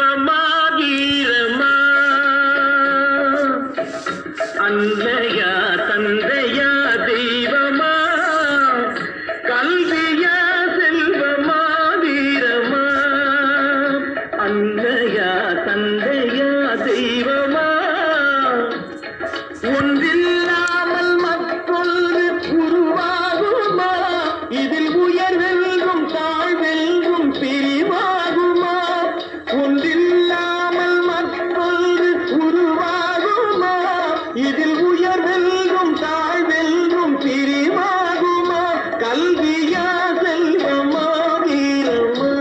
செல்வமா வீரமா அன்னையா தந்தையா தெய்வமா கல்வியா செல்வமா வீரமா அன்னையா தந்தையா தெய்வமா ஒன்றில்லாமல் மற்றொன்று உருவாகுமா இதில் உயர்வெல்லும் தாழ்வெல்லும் பிரிவாகுமா ஒன்றில்லாமல் மற்றொன்று உருவாகுமா இதில் உயர்வெல்லும் தாழ்வெல்லும் பிரிவாகுமா கல்வியா செல்வமா வீரமா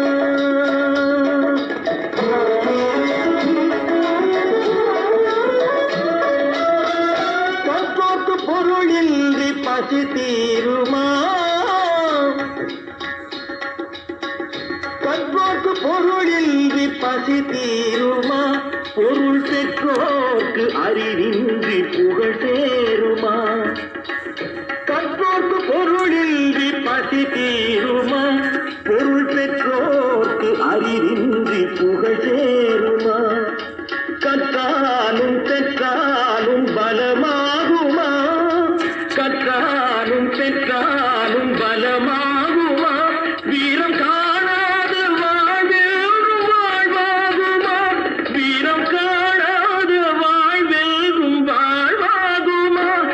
பொருளின்றி பசி தீருமா கற்போர்க்கு பொருளின்றி பசி தீருமா பொருள் பெற்றோர்க்கு அறிவின்றி புகழ் சேருமா